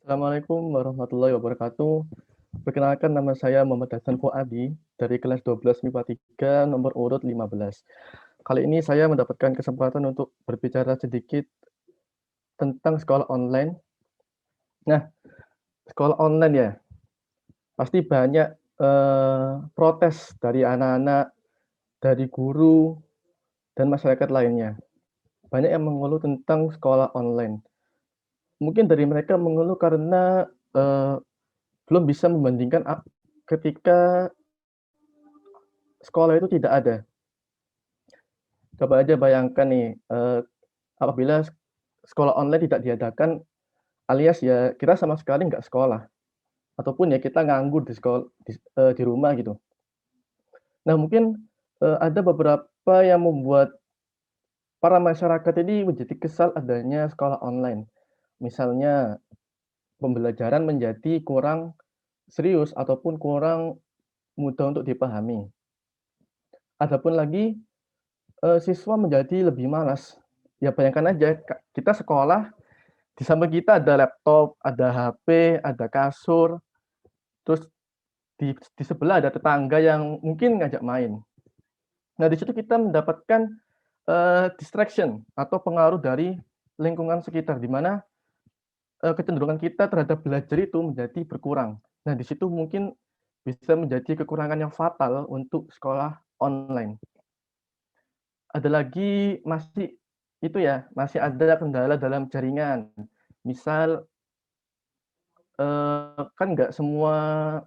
Assalamualaikum warahmatullahi wabarakatuh. Perkenalkan nama saya Muhammad Hasan Fuadi dari kelas 12 MIPA 3 nomor urut 15. Kali ini saya mendapatkan kesempatan untuk berbicara sedikit tentang sekolah online. Nah, sekolah online ya, pasti banyak, protes dari anak-anak, dari guru, dan masyarakat lainnya. Banyak yang mengeluh tentang sekolah online. Mungkin dari mereka mengeluh karena, belum bisa membandingkan ketika sekolah itu tidak ada. Coba aja bayangkan nih, apabila sekolah online tidak diadakan, alias ya kita sama sekali nggak sekolah, ataupun ya kita nganggur di rumah gitu. Nah mungkin, ada beberapa yang membuat para masyarakat ini menjadi kesal adanya sekolah online. Misalnya pembelajaran menjadi kurang serius ataupun kurang mudah untuk dipahami. Adapun lagi, siswa menjadi lebih malas. Ya bayangkan aja kita sekolah, di samping kita ada laptop, ada HP, ada kasur, terus di sebelah ada tetangga yang mungkin ngajak main. Nah, di situ kita mendapatkan, distraction atau pengaruh dari lingkungan sekitar, di mana, kecenderungan kita terhadap belajar itu menjadi berkurang. Nah, di situ mungkin bisa menjadi kekurangan yang fatal untuk sekolah online. Ada lagi masih ada kendala dalam jaringan. Misal, kan nggak semua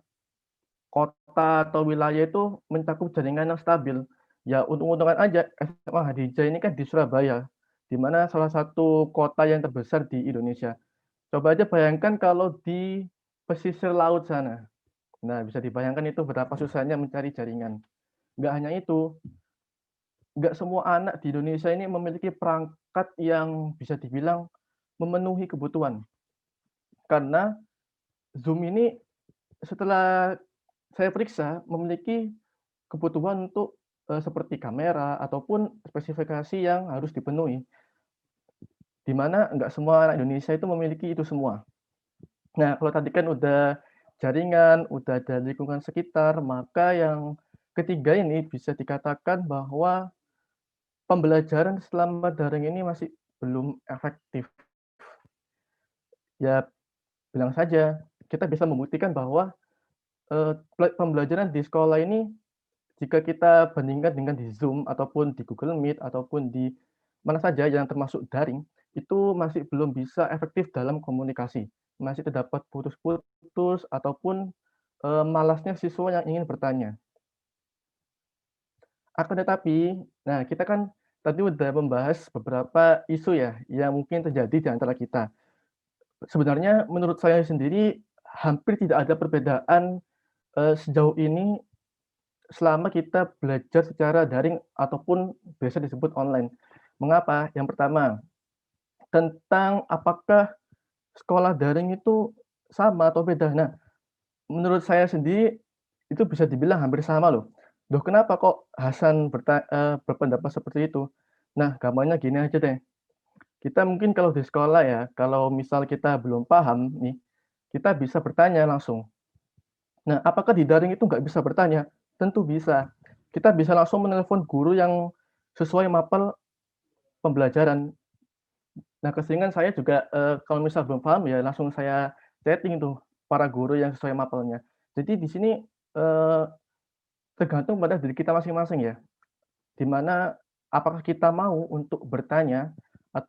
kota atau wilayah itu mencakup jaringan yang stabil. Ya untung-untungan aja SMA HDJ ini kan di Surabaya, di mana salah satu kota yang terbesar di Indonesia. Coba aja bayangkan kalau di pesisir laut sana. Nah, bisa dibayangkan itu berapa susahnya mencari jaringan. Nggak hanya itu, nggak semua anak di Indonesia ini memiliki perangkat yang bisa dibilang memenuhi kebutuhan. Karena Zoom ini setelah saya periksa memiliki kebutuhan untuk, seperti kamera ataupun spesifikasi yang harus dipenuhi, di mana nggak semua anak Indonesia itu memiliki itu semua. Nah, kalau tadi kan udah jaringan, udah ada lingkungan sekitar, maka yang ketiga ini bisa dikatakan bahwa pembelajaran selama daring ini masih belum efektif. Ya bilang saja, kita bisa membuktikan bahwa, pembelajaran di sekolah ini jika kita bandingkan dengan di Zoom ataupun di Google Meet ataupun di mana saja yang termasuk daring, itu masih belum bisa efektif dalam komunikasi. Masih terdapat putus-putus ataupun, malasnya siswa yang ingin bertanya. Akan tetapi, nah kita kan tadi udah membahas beberapa isu ya, yang mungkin terjadi di antara kita. Sebenarnya menurut saya sendiri hampir tidak ada perbedaan, sejauh ini selama kita belajar secara daring ataupun biasa disebut online. Mengapa? Yang pertama, tentang apakah sekolah daring itu sama atau beda. Nah, menurut saya sendiri itu bisa dibilang hampir sama loh. Loh kenapa kok Hasan berpendapat seperti itu? Nah, gampangnya gini aja deh, kita mungkin kalau di sekolah ya, kalau misal kita belum paham nih, kita bisa bertanya langsung. Nah, apakah di daring itu nggak bisa bertanya? Tentu bisa. Kita bisa langsung menelpon guru yang sesuai mapel pembelajaran. Nah, keseringan saya juga, kalau misal belum paham ya langsung saya chatting tuh para guru yang sesuai mapelnya. Jadi di sini, eee, tergantung pada diri kita masing-masing ya, di mana apakah kita mau untuk bertanya,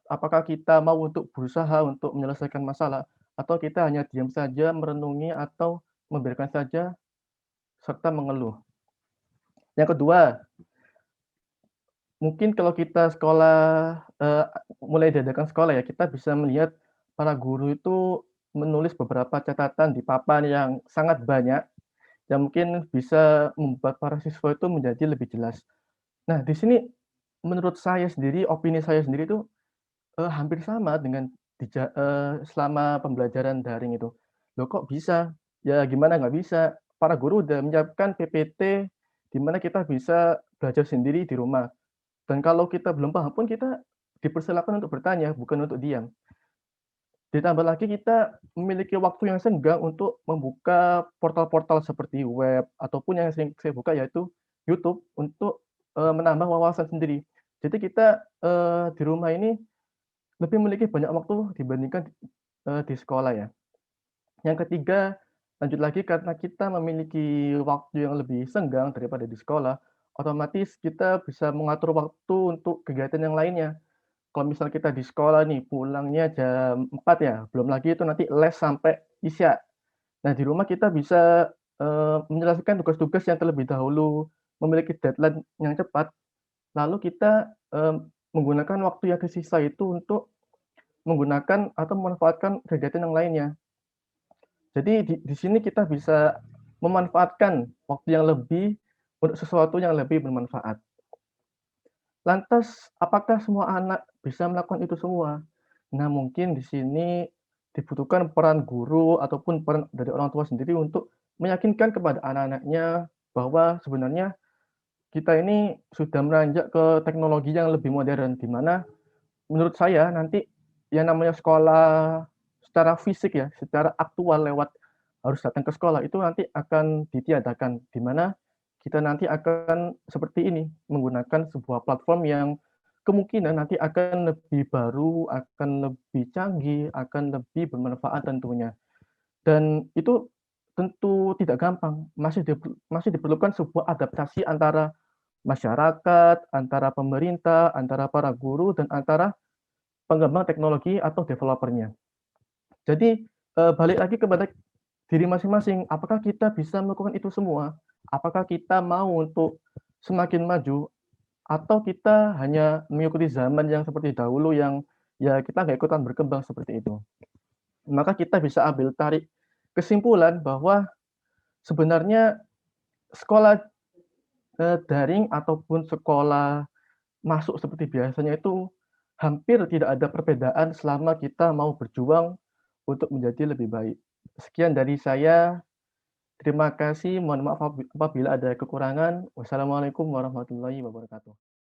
apakah kita mau untuk berusaha untuk menyelesaikan masalah, atau kita hanya diam saja merenungi atau membiarkan saja serta mengeluh. Yang kedua, mungkin kalau kita sekolah, mulai diadakan sekolah ya, kita bisa melihat para guru itu menulis beberapa catatan di papan yang sangat banyak, yang mungkin bisa membuat para siswa itu menjadi lebih jelas. Nah, di sini menurut saya sendiri, opini saya sendiri itu, hampir sama dengan selama pembelajaran daring itu. Loh kok bisa? Ya gimana nggak bisa, para guru udah menyiapkan PPT di mana kita bisa belajar sendiri di rumah. Dan kalau kita belum paham pun kita dipersilakan untuk bertanya, bukan untuk diam. Ditambah lagi kita memiliki waktu yang senggang untuk membuka portal-portal seperti web ataupun yang sering saya buka yaitu YouTube untuk, menambah wawasan sendiri. Jadi kita, di rumah ini lebih memiliki banyak waktu dibandingkan, di sekolah ya. Yang ketiga, lanjut lagi karena kita memiliki waktu yang lebih senggang daripada di sekolah, otomatis kita bisa mengatur waktu untuk kegiatan yang lainnya. Kalau misal kita di sekolah nih pulangnya jam 4 ya, belum lagi itu nanti les sampai isya. Nah, di rumah kita bisa, menyelesaikan tugas-tugas yang terlebih dahulu, memiliki deadline yang cepat, lalu kita, menggunakan waktu yang tersisa itu untuk menggunakan atau memanfaatkan kegiatan yang lainnya. Jadi di sini kita bisa memanfaatkan waktu yang lebih untuk sesuatu yang lebih bermanfaat. Lantas, apakah semua anak bisa melakukan itu semua? Nah, mungkin di sini dibutuhkan peran guru ataupun peran dari orang tua sendiri untuk meyakinkan kepada anak-anaknya bahwa sebenarnya kita ini sudah beranjak ke teknologi yang lebih modern, di mana menurut saya nanti yang namanya sekolah secara fisik ya, secara aktual lewat harus datang ke sekolah itu nanti akan ditiadakan, di mana kita nanti akan seperti ini, menggunakan sebuah platform yang kemungkinan nanti akan lebih baru, akan lebih canggih, akan lebih bermanfaat tentunya. Dan itu tentu tidak gampang, masih diperlukan sebuah adaptasi antara masyarakat, antara pemerintah, antara para guru, dan antara pengembang teknologi atau developer-nya. Jadi, balik lagi kepada diri masing-masing, apakah kita bisa melakukan itu semua? Apakah kita mau untuk semakin maju atau kita hanya mengikuti zaman yang seperti dahulu yang, ya kita nggak ikutan berkembang seperti itu. Maka kita bisa ambil tarik kesimpulan bahwa sebenarnya sekolah, daring ataupun sekolah masuk seperti biasanya itu hampir tidak ada perbedaan selama kita mau berjuang untuk menjadi lebih baik. Sekian dari saya, terima kasih, mohon maaf apabila ada kekurangan. Wassalamualaikum warahmatullahi wabarakatuh.